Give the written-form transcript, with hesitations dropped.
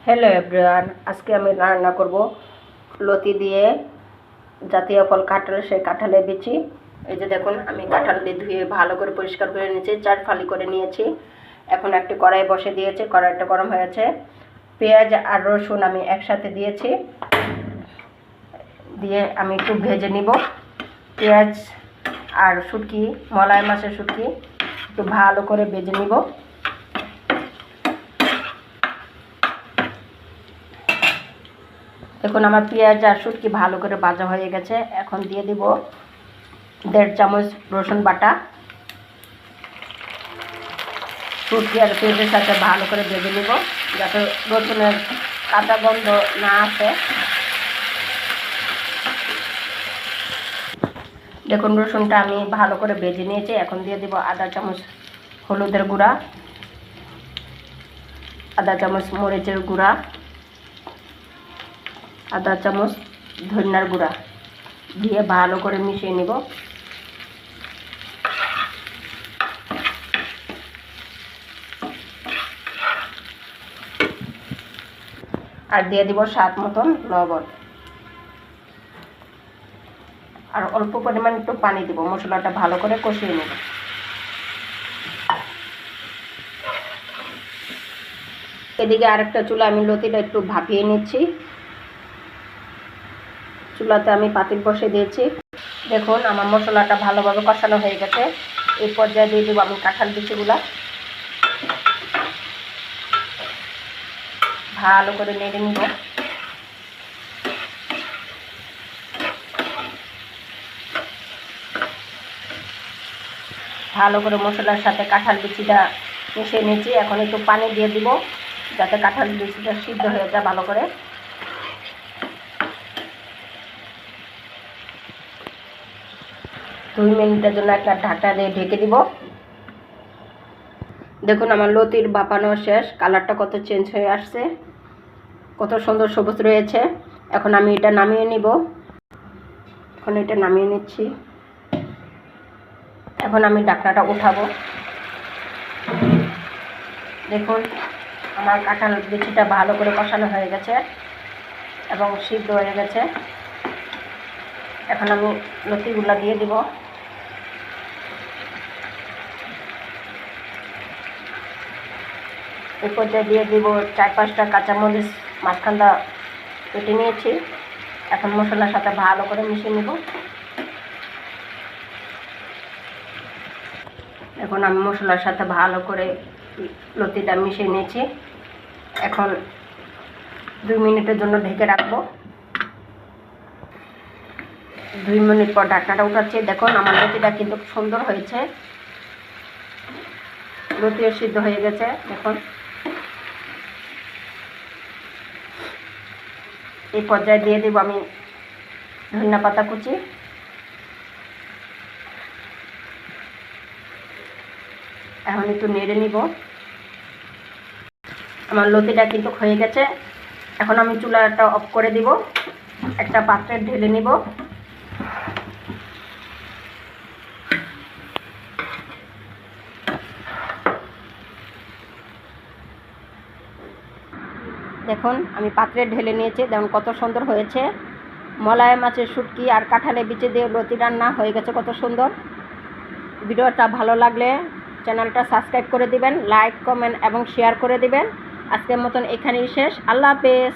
Hello everyone, আজকে আমি রান্না করব লতি দিয়ে জাতীয় ফল কাঁঠাল। সেই কাঁঠালের বিচি, এই যে দেখুন, আমি কাঁঠাল দিয়ে ধুয়ে ভালো করে পরিষ্কার করে নিয়েছি, 4 ফালি করে নিয়েছি। এখন একটি কড়াই বসে দিয়েছি, কড়াইটা গরম হয়েছে। পেঁয়াজ আর রসুন আমি একসাথে দিয়েছি, দিয়ে আমি একটু ভেজে নিব। পেঁয়াজ আর শুটকি, মলাই মাছের শুটকি একটু ভালো করে ভেজে নিব। দেখুন, আমার পেঁয়াজ আর শুটকি ভালো করে ভাজা হয়ে গেছে। এখন দিয়ে দিব 1.5 চামচ রসুন বাটা। শুটকি আর পেঁয়াজের সাথে ভালো করে ভেজে নিব, যাতে রসুনের কাঁচা গন্ধ না আসে। দেখুন, রসুনটা আমি ভালো করে ভেজে নিয়েছি। এখন দিয়ে দিব 1/2 চামচ হলুদের গুঁড়া, 1/2 চামচ মরিচের গুঁড়া, 1/2 চামচ ধনিয়ার গুঁড়া দিয়ে ভালো করে মিশিয়ে নিব। আর দিয়ে দিব স্বাদ মতন লবণ, আর অল্প পরিমাণ একটু পানি দিব। মশলাটা ভালো করে কষিয়ে নেব। এদিকে আরেকটা চুলা আমি লতিটা একটু ভাপিয়ে নিচ্ছি। চুলাতে আমি পাতিল বসে দিয়েছি। দেখুন, আমার মশলাটা ভালোভাবে কষানো হয়ে গেছে। এই পর্যায়ে দিয়ে দেবো আমি কাঁঠাল বিচিগুলা। ভালো করে নেড়ে নিব। ভালো করে মশলার সাথে কাঁঠাল বিচিটা মিশিয়ে নিয়েছি। এখন একটু পানি দিয়ে দিব, যাতে কাঁঠাল বিচিটা সিদ্ধ হয়ে যায় ভালো করে। দুই মিনিটের জন্য একটা ঢাকনা দিয়ে ঢেকে দিব। দেখুন, আমার লতির ভাপানো শেষ। কালারটা কত চেঞ্জ হয়ে আসছে, কত সুন্দর সবুজ রয়েছে। এখন আমি এটা নামিয়ে নিব। এখন এটা নামিয়ে নিচ্ছি। এখন আমি ঢাকনাটা উঠাবো। দেখুন, আমার কাঁঠাল বিচিটা ভালো করে কষানো হয়ে গেছে এবং সিদ্ধ হয়ে গেছে। এখন আমি লতিগুলা দিয়ে দিব। এই পর্যায়ে দিয়ে দিব 4-5টা কাঁচামরিচ মাঝখানটা কেটে নিয়েছি। এখন মশলার সাথে ভালো করে মিশিয়ে নিব। এখন আমি মশলার সাথে ভালো করে লতিটা মিশিয়ে নিয়েছি। এখন 2 মিনিটের জন্য ঢেকে রাখবো। 2 মিনিট পর ঢাকনাটা উঠাচ্ছি। দেখুন, আমার লতিটা কিন্তু সুন্দর হয়েছে। লতিও সিদ্ধ হয়ে গেছে। দেখুন, এই পর্যায়ে দিয়ে দেব আমি ধনিয়া পাতা কুচি। এখন একটু নেড়ে নিব। আমার লতিটা কিন্তু হয়ে গেছে। এখন আমি চুলাটা অফ করে দিব, একটা পাত্রে ঢেলে নিব। দেখুন, আমি পাত্রে ঢেলে নিয়েছি। দেখুন কত সুন্দর হয়েছে। মলাই মাছের শুটকি আর কাঁঠালের বিচি দিয়ে লতি রান্না হয়ে গেছে, কত সুন্দর। ভিডিওটা ভালো লাগলে চ্যানেলটা সাবস্ক্রাইব করে দিবেন, লাইক, কমেন্ট এবং শেয়ার করে দিবেন। আজকের মতন এখানেই শেষ। আল্লাহ হাফেজ।